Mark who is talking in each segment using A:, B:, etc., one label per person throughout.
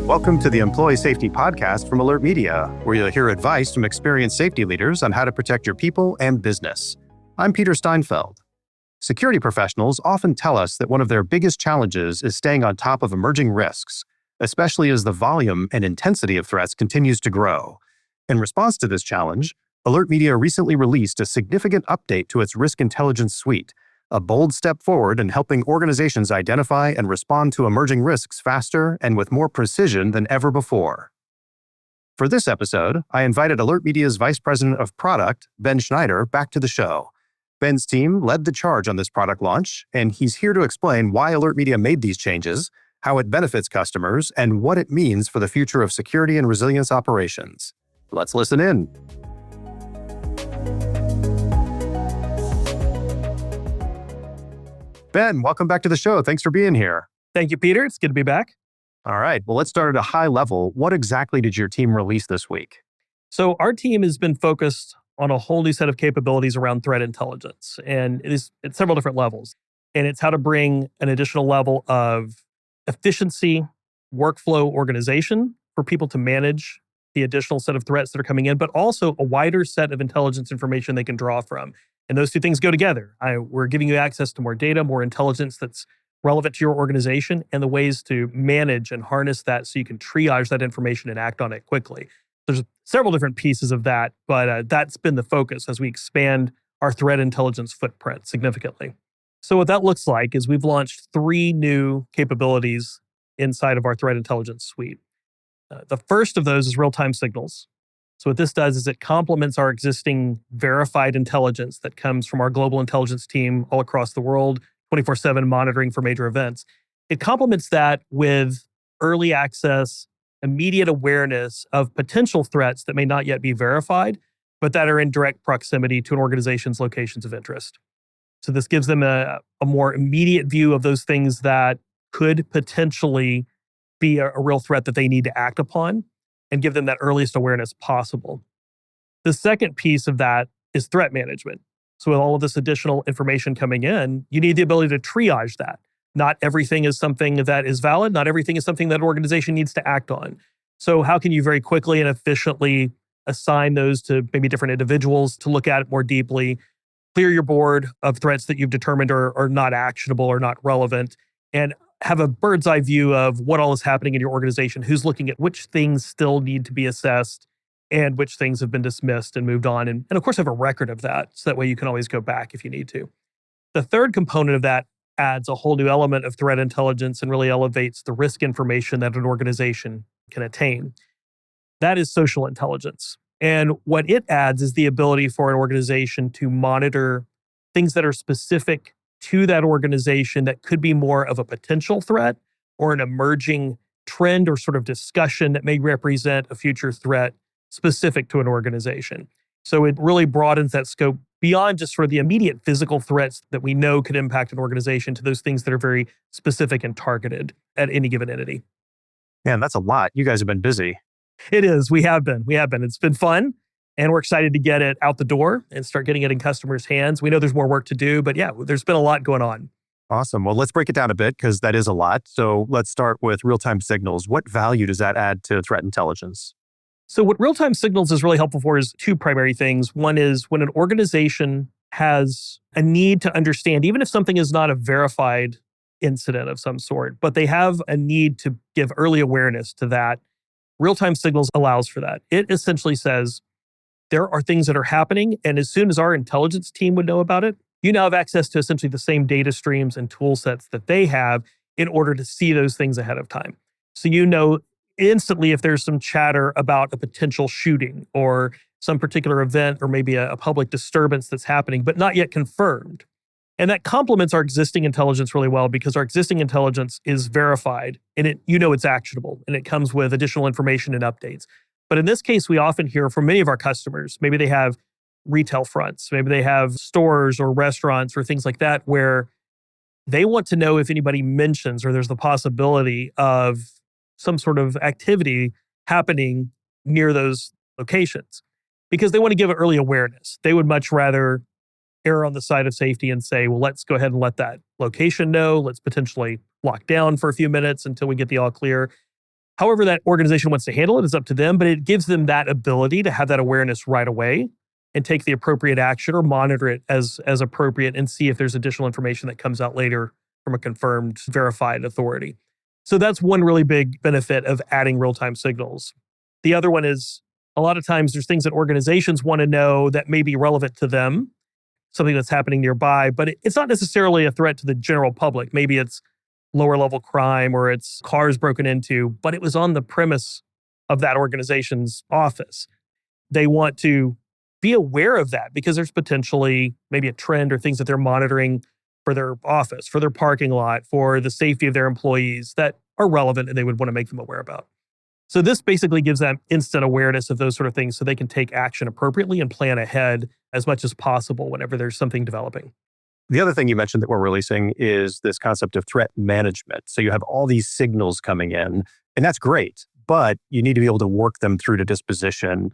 A: Welcome to the Employee Safety Podcast from AlertMedia, where you'll hear advice from experienced safety leaders on how to protect your people and business. I'm Peter Steinfeld. Security professionals often tell us that one of their biggest challenges is staying on top of emerging risks, especially as the volume and intensity of threats continues to grow. In response to this challenge, AlertMedia recently released a significant update to its risk intelligence suite, a bold step forward in helping organizations identify and respond to emerging risks faster and with more precision than ever before. For this episode, I invited AlertMedia's Vice President of Product, Ben Schneider, back to the show. Ben's team led the charge on this product launch, and he's here to explain why AlertMedia made these changes, how it benefits customers, and what it means for the future of security and resilience operations. Let's listen in. Ben, welcome back to the show. Thanks for being here.
B: Thank you, Peter. It's good to be back.
A: All right. Well, let's start at a high level. What exactly did your team release this week?
B: So our team has been focused on a whole new set of capabilities around threat intelligence, and it is at several different levels. And it's how to bring an additional level of efficiency, workflow organization for people to manage the additional set of threats that are coming in, but also a wider set of intelligence information they can draw from. And those two things go together. We're giving you access to more data, more intelligence that's relevant to your organization, and the ways to manage and harness that so you can triage that information and act on it quickly. There's several different pieces of that, but that's been the focus as we expand our threat intelligence footprint significantly. So what that looks like is we've launched 3 new capabilities inside of our threat intelligence suite. The first of those is real-time signals. So what this does is it complements our existing verified intelligence that comes from our global intelligence team all across the world, 24/7 monitoring for major events. It complements that with early access, immediate awareness of potential threats that may not yet be verified, but that are in direct proximity to an organization's locations of interest. So this gives them a more immediate view of those things that could potentially be a real threat that they need to act upon, and give them that earliest awareness possible. The second piece of that is threat management. So with all of this additional information coming in, you need the ability to triage that. Not everything is something that is valid. Not everything is something that an organization needs to act on. So how can you very quickly and efficiently assign those to maybe different individuals to look at it more deeply, clear your board of threats that you've determined are not actionable or not relevant, and have a bird's eye view of what all is happening in your organization, who's looking at which things still need to be assessed and which things have been dismissed and moved on. And of course, have a record of that. So that way you can always go back if you need to. The third component of that adds a whole new element of threat intelligence and really elevates the risk information that an organization can attain. That is social intelligence. And what it adds is the ability for an organization to monitor things that are specific to that organization that could be more of a potential threat or an emerging trend or sort of discussion that may represent a future threat specific to an organization. So it really broadens that scope beyond just sort of the immediate physical threats that we know could impact an organization to those things that are very specific and targeted at any given entity.
A: Man, that's a lot. You guys have been busy.
B: It is. We have been. It's been fun. And we're excited to get it out the door and start getting it in customers' hands. We know there's more work to do, but yeah, there's been a lot going on.
A: Awesome. Well, let's break it down a bit because that is a lot. So let's start with real-time signals. What value does that add to threat intelligence?
B: So what real-time signals is really helpful for is 2 primary things. One is when an organization has a need to understand, even if something is not a verified incident of some sort, but they have a need to give early awareness to that, real-time signals allows for that. It essentially says, there are things that are happening, and as soon as our intelligence team would know about it, you now have access to essentially the same data streams and tool sets that they have in order to see those things ahead of time. So you know instantly if there's some chatter about a potential shooting or some particular event or maybe a public disturbance that's happening, but not yet confirmed. And that complements our existing intelligence really well because our existing intelligence is verified and it's actionable and it comes with additional information and updates. But in this case, we often hear from many of our customers, maybe they have retail fronts, maybe they have stores or restaurants or things like that, where they want to know if anybody mentions or there's the possibility of some sort of activity happening near those locations because they want to give early awareness. They would much rather err on the side of safety and say, well, let's go ahead and let that location know. Let's potentially lock down for a few minutes until we get the all clear. However, that organization wants to handle it is up to them, but it gives them that ability to have that awareness right away and take the appropriate action or monitor it as appropriate and see if there's additional information that comes out later from a confirmed, verified authority. So that's one really big benefit of adding real-time signals. The other one is a lot of times there's things that organizations want to know that may be relevant to them, something that's happening nearby, but it's not necessarily a threat to the general public. Maybe it's lower level crime or it's cars broken into, but it was on the premise of that organization's office. They want to be aware of that because there's potentially maybe a trend or things that they're monitoring for their office, for their parking lot, for the safety of their employees that are relevant and they would want to make them aware about. So this basically gives them instant awareness of those sort of things so they can take action appropriately and plan ahead as much as possible whenever there's something developing.
A: The other thing you mentioned that we're releasing is this concept of threat management. So you have all these signals coming in, and that's great, but you need to be able to work them through to disposition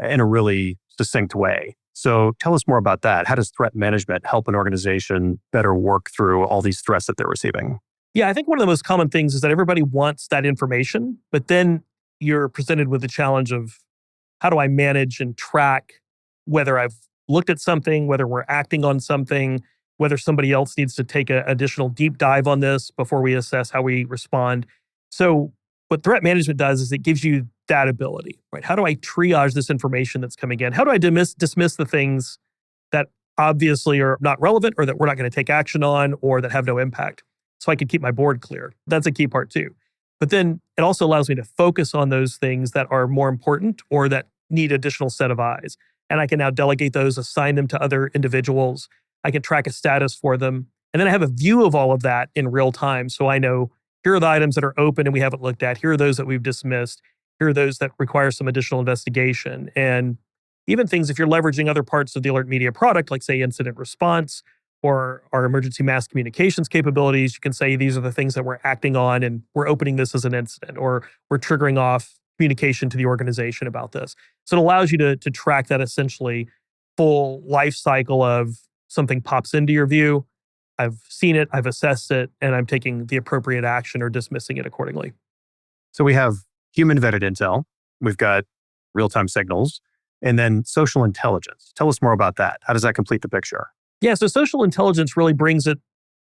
A: in a really succinct way. So tell us more about that. How does threat management help an organization better work through all these threats that they're receiving?
B: Yeah, I think one of the most common things is that everybody wants that information, but then you're presented with the challenge of how do I manage and track whether I've looked at something, whether we're acting on something, whether somebody else needs to take an additional deep dive on this before we assess how we respond. So what threat management does is it gives you that ability, right? How do I triage this information that's coming in? How do I dismiss the things that obviously are not relevant or that we're not going to take action on or that have no impact so I can keep my board clear? That's a key part too. But then it also allows me to focus on those things that are more important or that need additional set of eyes. And I can now delegate those, assign them to other individuals. I can track a status for them. And then I have a view of all of that in real time. So I know here are the items that are open and we haven't looked at. Here are those that we've dismissed. Here are those that require some additional investigation. And even things, if you're leveraging other parts of the AlertMedia product, like say incident response or our emergency mass communications capabilities, you can say these are the things that we're acting on and we're opening this as an incident or we're triggering off communication to the organization about this. So it allows you to track that essentially full life cycle of something pops into your view. I've seen it, I've assessed it, and I'm taking the appropriate action or dismissing it accordingly.
A: So we have human vetted intel, we've got real-time signals, and then social intelligence. Tell us more about that. How does that complete the picture?
B: Yeah, so social intelligence really brings it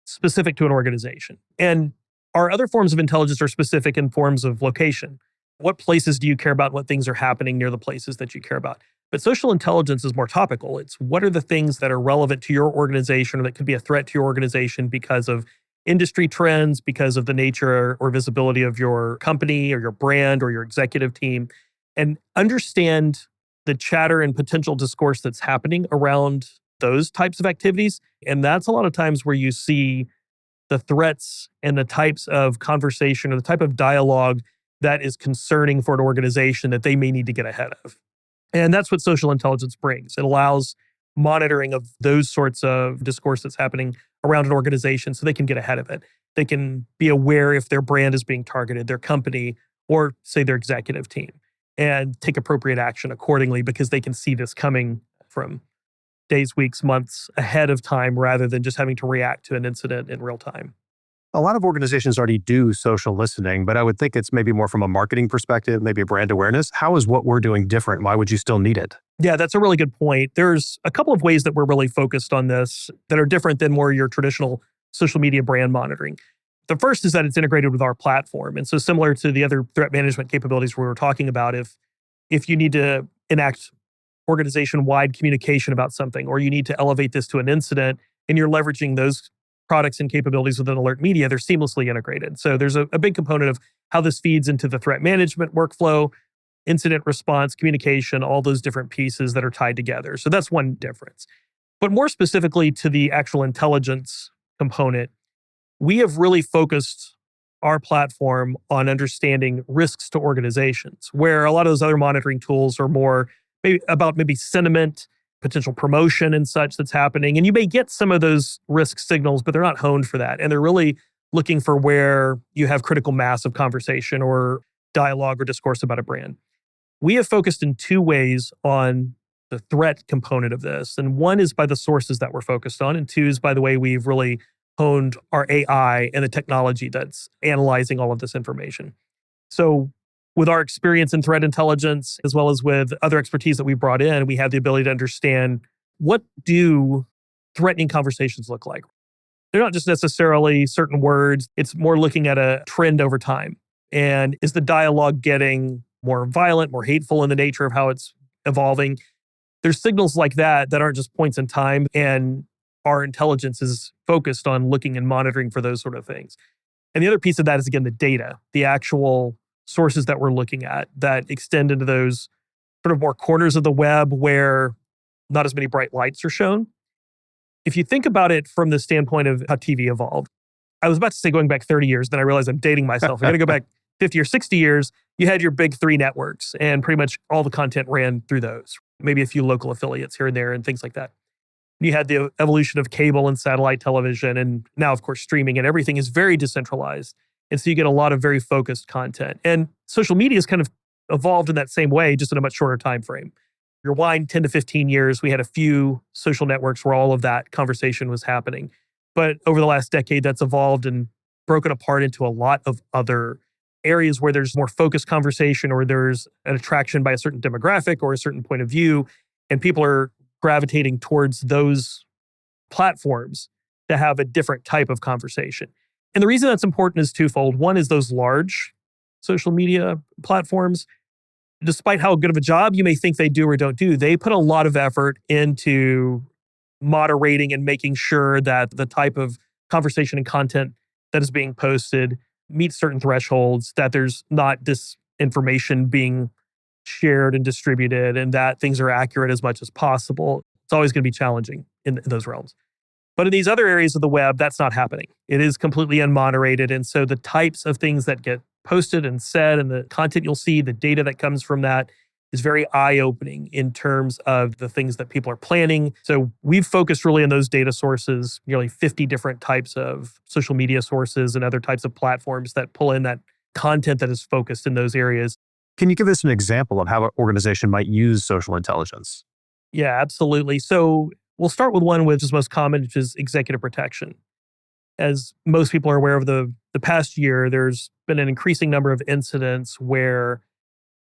B: specific to an organization. And our other forms of intelligence are specific in forms of location. What places do you care about? What things are happening near the places that you care about? But social intelligence is more topical. It's what are the things that are relevant to your organization or that could be a threat to your organization because of industry trends, because of the nature or visibility of your company or your brand or your executive team, and understand the chatter and potential discourse that's happening around those types of activities. And that's a lot of times where you see the threats and the types of conversation or the type of dialogue that is concerning for an organization that they may need to get ahead of. And that's what social intelligence brings. It allows monitoring of those sorts of discourse that's happening around an organization so they can get ahead of it. They can be aware if their brand is being targeted, their company, or say their executive team, and take appropriate action accordingly because they can see this coming from days, weeks, months ahead of time rather than just having to react to an incident in real time.
A: A lot of organizations already do social listening, but I would think it's maybe more from a marketing perspective, maybe a brand awareness. How is what we're doing different? Why would you still need it?
B: Yeah, that's a really good point. There's a couple of ways that we're really focused on this that are different than more your traditional social media brand monitoring. The first is that it's integrated with our platform. And so similar to the other threat management capabilities we were talking about, if you need to enact organization-wide communication about something, or you need to elevate this to an incident, and you're leveraging those products and capabilities within AlertMedia, they're seamlessly integrated. So there's a big component of how this feeds into the threat management workflow, incident response, communication, all those different pieces that are tied together. So that's one difference. But more specifically to the actual intelligence component, we have really focused our platform on understanding risks to organizations, where a lot of those other monitoring tools are more maybe sentiment, potential promotion and such that's happening. And you may get some of those risk signals, but they're not honed for that. And they're really looking for where you have critical mass of conversation or dialogue or discourse about a brand. We have focused in two ways on the threat component of this. And one is by the sources that we're focused on. And two is by the way we've really honed our AI and the technology that's analyzing all of this information. So with our experience in threat intelligence, as well as with other expertise that we brought in, we have the ability to understand what do threatening conversations look like. They're not just necessarily certain words. It's more looking at a trend over time. And is the dialogue getting more violent, more hateful in the nature of how it's evolving? There's signals like that aren't just points in time. And our intelligence is focused on looking and monitoring for those sort of things. And the other piece of that is, again, the data, the actual sources that we're looking at that extend into those sort of more corners of the web where not as many bright lights are shown. If you think about it from the standpoint of how TV evolved, I was about to say going back 30 years, then I realized I'm dating myself. I got to go back 50 or 60 years. You had your big three networks, and pretty much all the content ran through those. Maybe a few local affiliates here and there and things like that. You had the evolution of cable and satellite television, and now, of course, streaming, and everything is very decentralized. And so you get a lot of very focused content. And social media has kind of evolved in that same way, just in a much shorter time frame. Rewind 10 to 15 years, we had a few social networks where all of that conversation was happening. But over the last decade, that's evolved and broken apart into a lot of other areas where there's more focused conversation, or there's an attraction by a certain demographic or a certain point of view. And people are gravitating towards those platforms to have a different type of conversation. And the reason that's important is twofold. One is those large social media platforms, despite how good of a job you may think they do or don't do, they put a lot of effort into moderating and making sure that the type of conversation and content that is being posted meets certain thresholds, that there's not disinformation being shared and distributed, and that things are accurate as much as possible. It's always going to be challenging in those realms. But in these other areas of the web, that's not happening. It is completely unmoderated. And so the types of things that get posted and said and the content you'll see, the data that comes from that is very eye-opening in terms of the things that people are planning. So we've focused really on those data sources, nearly 50 different types of social media sources and other types of platforms that pull in that content that is focused in those areas.
A: Can you give us an example of how an organization might use social intelligence?
B: Yeah, absolutely. So we'll start with one which is most common, which is executive protection. As most people are aware of the past year, there's been an increasing number of incidents where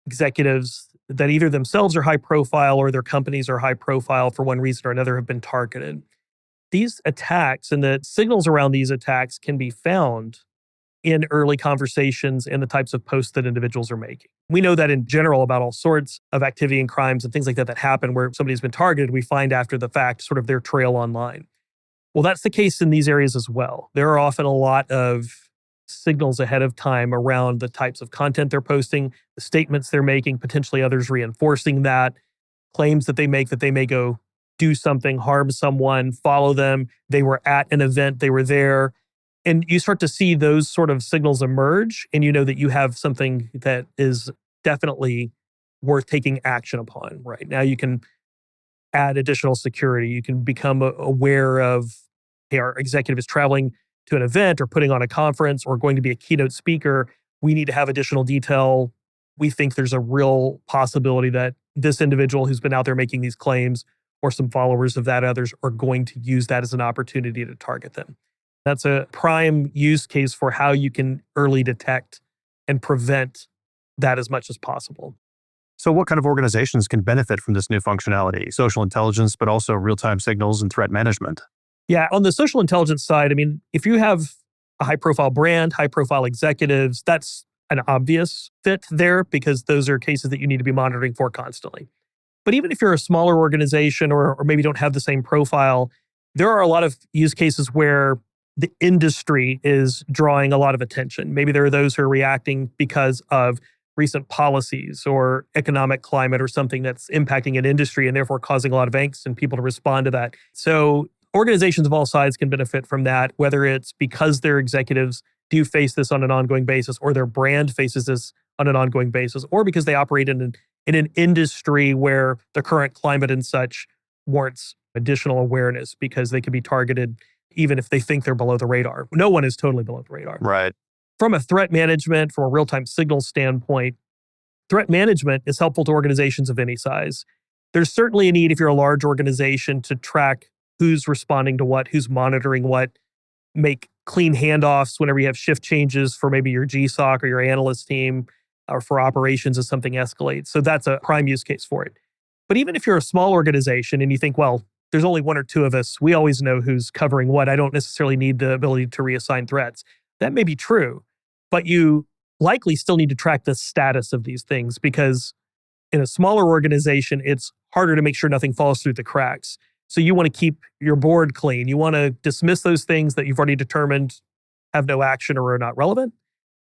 B: executives that either themselves are high profile or their companies are high profile for one reason or another have been targeted. These attacks and the signals around these attacks can be found in early conversations and the types of posts that individuals are making. We know that in general about all sorts of activity and crimes and things like that happen where somebody's been targeted, we find after the fact sort of their trail online. Well, that's the case in these areas as well. There are often a lot of signals ahead of time around the types of content they're posting, the statements they're making, potentially others reinforcing that, claims that they may go do something, harm someone, follow them. They were at an event, they were there. And you start to see those sort of signals emerge, and you know that you have something that is definitely worth taking action upon. Right now, you can add additional security. You can become aware of, hey, our executive is traveling to an event or putting on a conference or going to be a keynote speaker. We need to have additional detail. We think there's a real possibility that this individual who's been out there making these claims or some followers of that others are going to use that as an opportunity to target them. That's a prime use case for how you can early detect and prevent that as much as possible.
A: So what kind of organizations can benefit from this new functionality, social intelligence, but also real-time signals and threat management?
B: Yeah, on the social intelligence side, I mean, if you have a high-profile brand, high-profile executives, that's an obvious fit there because those are cases that you need to be monitoring for constantly. But even if you're a smaller organization or maybe don't have the same profile, there are a lot of use cases where the industry is drawing a lot of attention. Maybe there are those who are reacting because of recent policies or economic climate or something that's impacting an industry and therefore causing a lot of angst and people to respond to that. So organizations of all sizes can benefit from that, whether it's because their executives do face this on an ongoing basis or their brand faces this on an ongoing basis, or because they operate in an industry where the current climate and such warrants additional awareness because they could be targeted even if they think they're below the radar. No one is totally below the radar.
A: Right.
B: From a threat management, from a real-time signal standpoint, threat management is helpful to organizations of any size. There's certainly a need if you're a large organization to track who's responding to what, who's monitoring what, make clean handoffs whenever you have shift changes for maybe your GSOC or your analyst team or for operations as something escalates. So that's a prime use case for it. But even if you're a small organization and you think, well, there's only one or two of us, we always know who's covering what. I don't necessarily need the ability to reassign threats. That may be true, but you likely still need to track the status of these things because in a smaller organization, it's harder to make sure nothing falls through the cracks. So you want to keep your board clean. You want to dismiss those things that you've already determined have no action or are not relevant.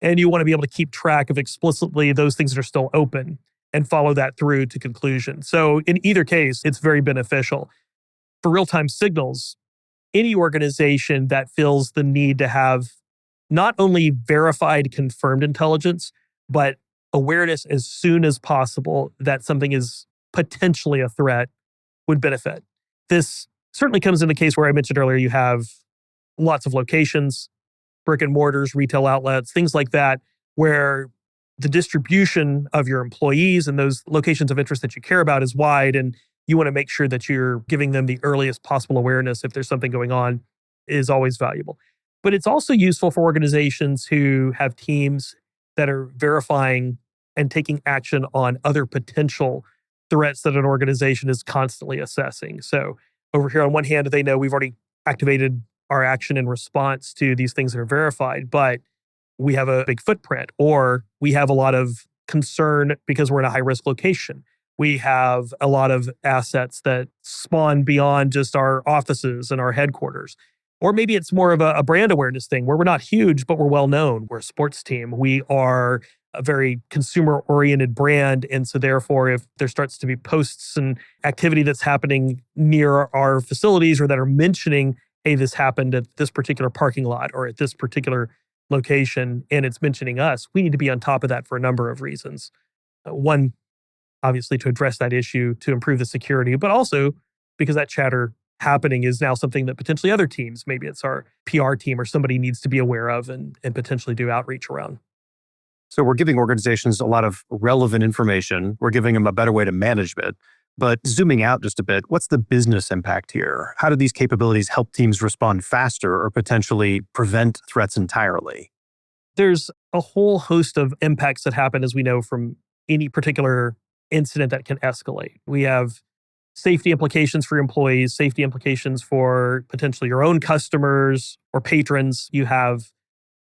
B: And you want to be able to keep track of explicitly those things that are still open and follow that through to conclusion. So in either case, it's very beneficial. For real-time signals, any organization that feels the need to have not only verified, confirmed intelligence, but awareness as soon as possible that something is potentially a threat would benefit. This certainly comes in the case where I mentioned earlier, you have lots of locations, brick and mortars, retail outlets, things like that, where the distribution of your employees and those locations of interest that you care about is wide. And you want to make sure that you're giving them the earliest possible awareness if there's something going on is always valuable. But it's also useful for organizations who have teams that are verifying and taking action on other potential threats that an organization is constantly assessing. So over here, on one hand, they know we've already activated our action in response to these things that are verified, but we have a big footprint, or we have a lot of concern because we're in a high-risk location. We have a lot of assets that spawn beyond just our offices and our headquarters. Or maybe it's more of a brand awareness thing where we're not huge, but we're well known. We're a sports team. We are a very consumer-oriented brand. And so therefore, if there starts to be posts and activity that's happening near our facilities or that are mentioning, hey, this happened at this particular parking lot or at this particular location, and it's mentioning us, we need to be on top of that for a number of reasons. One, obviously, to address that issue, to improve the security, but also because that chatter happening is now something that potentially other teams, maybe it's our PR team or somebody needs to be aware of and potentially do outreach around.
A: So we're giving organizations a lot of relevant information. We're giving them a better way to manage it. But zooming out just a bit, what's the business impact here? How do these capabilities help teams respond faster or potentially prevent threats entirely?
B: There's a whole host of impacts that happen, as we know, from any particular incident that can escalate. We have safety implications for employees, safety implications for potentially your own customers or patrons. You have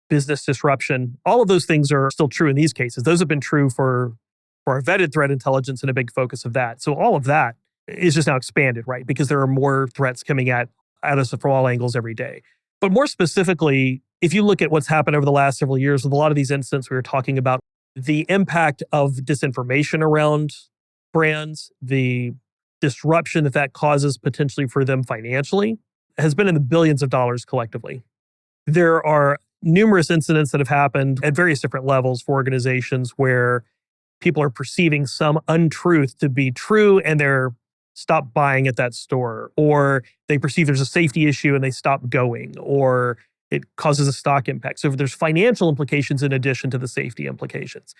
B: business disruption. All of those things are still true in these cases. Those have been true for our vetted threat intelligence and a big focus of that. So all of that is just now expanded, right? Because there are more threats coming at us from all angles every day. But more specifically, if you look at what's happened over the last several years with a lot of these incidents we were talking about, the impact of disinformation around brands, the disruption that causes potentially for them financially has been in the billions of dollars collectively. There are numerous incidents that have happened at various different levels for organizations where people are perceiving some untruth to be true and they're stop buying at that store, or they perceive there's a safety issue and they stop going, or it causes a stock impact. So there's financial implications in addition to the safety implications.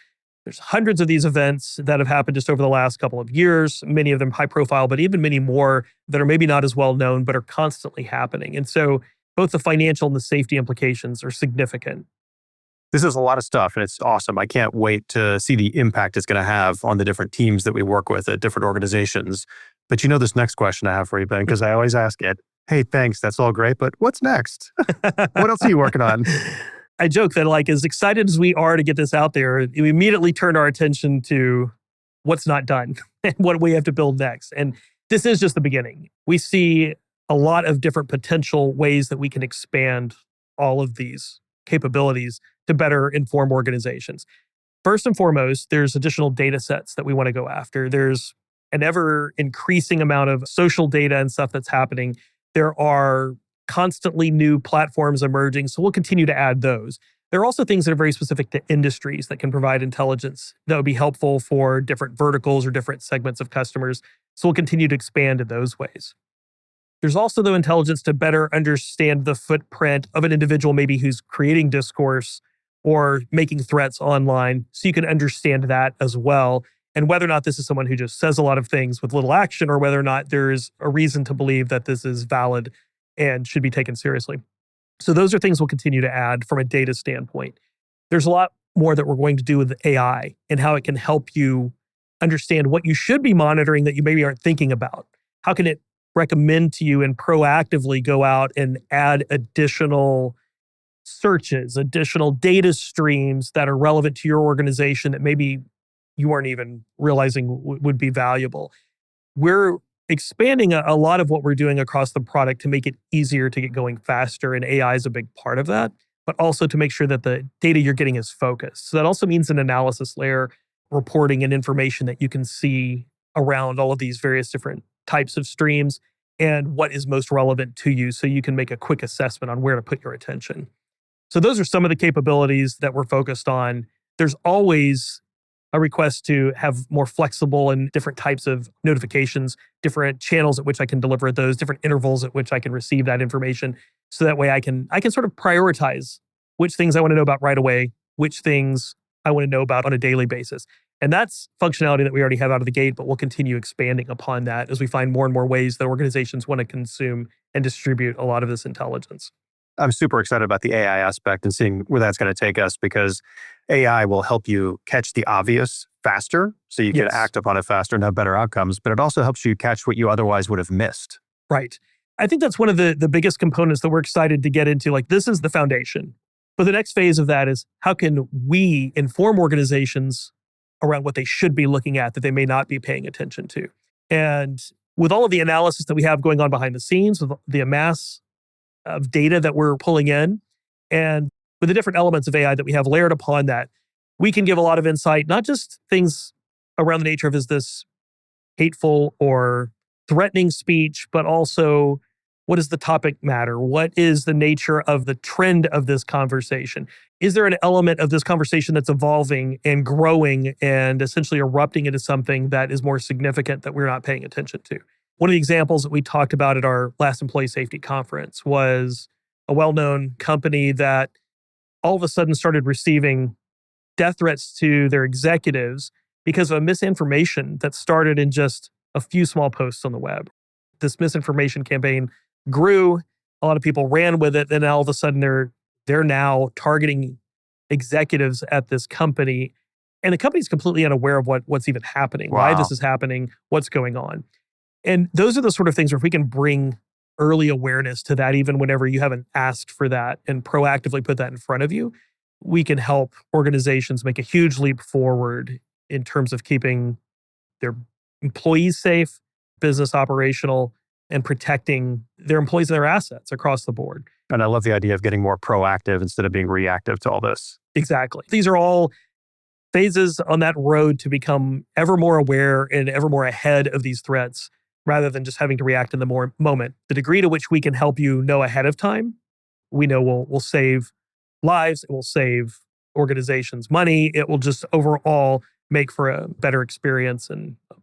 B: There's hundreds of these events that have happened just over the last couple of years, many of them high profile, but even many more that are maybe not as well known, but are constantly happening. And so both the financial and the safety implications are significant.
A: This is a lot of stuff, and it's awesome. I can't wait to see the impact it's going to have on the different teams that we work with at different organizations. But you know this next question I have for you, Ben, because I always ask it, hey, thanks, that's all great, but what's next? What else are you working on?
B: I joke that as excited as we are to get this out there, we immediately turn our attention to what's not done and what we have to build next. And this is just the beginning. We see a lot of different potential ways that we can expand all of these capabilities to better inform organizations. First and foremost, there's additional data sets that we want to go after. There's an ever increasing amount of social data and stuff that's happening. There are constantly new platforms emerging, so we'll continue to add those. There are also things that are very specific to industries that can provide intelligence that would be helpful for different verticals or different segments of customers. So we'll continue to expand in those ways. There's also the intelligence to better understand the footprint of an individual, maybe who's creating discourse or making threats online, so you can understand that as well. And whether or not this is someone who just says a lot of things with little action, or whether or not there's a reason to believe that this is valid and should be taken seriously. So those are things we'll continue to add from a data standpoint. There's a lot more that we're going to do with AI and how it can help you understand what you should be monitoring that you maybe aren't thinking about. How can it recommend to you and proactively go out and add additional searches, additional data streams that are relevant to your organization that maybe you weren't even realizing would be valuable. We're expanding a lot of what we're doing across the product to make it easier to get going faster, and AI is a big part of that, but also to make sure that the data you're getting is focused. So that also means an analysis layer, reporting and information that you can see around all of these various different types of streams and what is most relevant to you so you can make a quick assessment on where to put your attention. So those are some of the capabilities that we're focused on. There's always a request to have more flexible and different types of notifications, different channels at which I can deliver those, different intervals at which I can receive that information. So that way I can sort of prioritize which things I want to know about right away, which things I want to know about on a daily basis. And that's functionality that we already have out of the gate, but we'll continue expanding upon that as we find more and more ways that organizations want to consume and distribute a lot of this intelligence.
A: I'm super excited about the AI aspect and seeing where that's going to take us, because AI will help you catch the obvious faster so you can act upon it faster and have better outcomes, but it also helps you catch what you otherwise would have missed.
B: Right. I think that's one of the biggest components that we're excited to get into. Like, this is the foundation. But the next phase of that is, how can we inform organizations around what they should be looking at that they may not be paying attention to? And with all of the analysis that we have going on behind the scenes, with the amass of data that we're pulling in, and with the different elements of AI that we have layered upon that, we can give a lot of insight, not just things around the nature of, is this hateful or threatening speech, but also, what does the topic matter? What is the nature of the trend of this conversation? Is there an element of this conversation that's evolving and growing and essentially erupting into something that is more significant that we're not paying attention to? One of the examples that we talked about at our last employee safety conference was a well-known company that all of a sudden started receiving death threats to their executives because of a misinformation that started in just a few small posts on the web. This misinformation campaign grew, a lot of people ran with it, and all of a sudden they're now targeting executives at this company, and the company's completely unaware of what's even happening, why this is happening, what's going on. And those are the sort of things where if we can bring early awareness to that, even whenever you haven't asked for that, and proactively put that in front of you, we can help organizations make a huge leap forward in terms of keeping their employees safe, business operational, and protecting their employees and their assets across the board.
A: And I love the idea of getting more proactive instead of being reactive to all this.
B: Exactly. These are all phases on that road to become ever more aware and ever more ahead of these threats, rather than just having to react in the moment. The degree to which we can help you know ahead of time, we know will save lives, it will save organizations money, it will just overall make for a better experience and a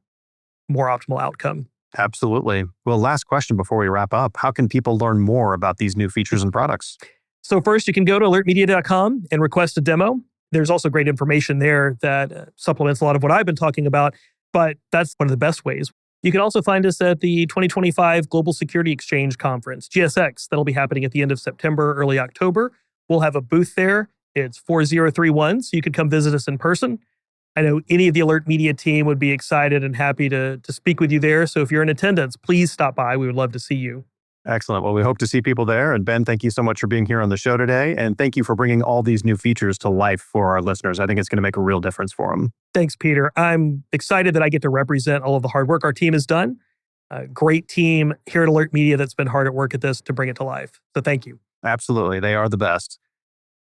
B: more optimal outcome.
A: Absolutely. Well, last question before we wrap up. How can people learn more about these new features and products?
B: So first, you can go to alertmedia.com and request a demo. There's also great information there that supplements a lot of what I've been talking about, but that's one of the best ways. You can also find us at the 2025 Global Security Exchange Conference, GSX. That'll be happening at the end of September, early October. We'll have a booth there. It's 4031, so you could come visit us in person. I know any of the AlertMedia team would be excited and happy to speak with you there. So if you're in attendance, please stop by. We would love to see you.
A: Excellent. Well, we hope to see people there. And Ben, thank you so much for being here on the show today. And thank you for bringing all these new features to life for our listeners. I think it's going to make a real difference for them.
B: Thanks, Peter. I'm excited that I get to represent all of the hard work our team has done. A great team here at AlertMedia that's been hard at work at this to bring it to life. So thank you.
A: Absolutely. They are the best.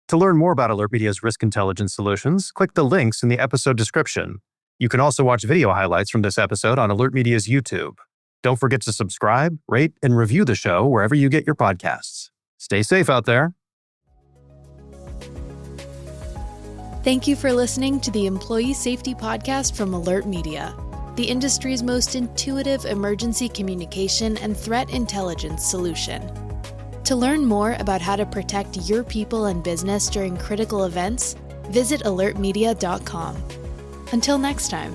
A: To learn more about AlertMedia's risk intelligence solutions, click the links in the episode description. You can also watch video highlights from this episode on AlertMedia's YouTube. Don't forget to subscribe, rate, and review the show wherever you get your podcasts. Stay safe out there.
C: Thank you for listening to the Employee Safety Podcast from AlertMedia, the industry's most intuitive emergency communication and threat intelligence solution. To learn more about how to protect your people and business during critical events, visit alertmedia.com. Until next time.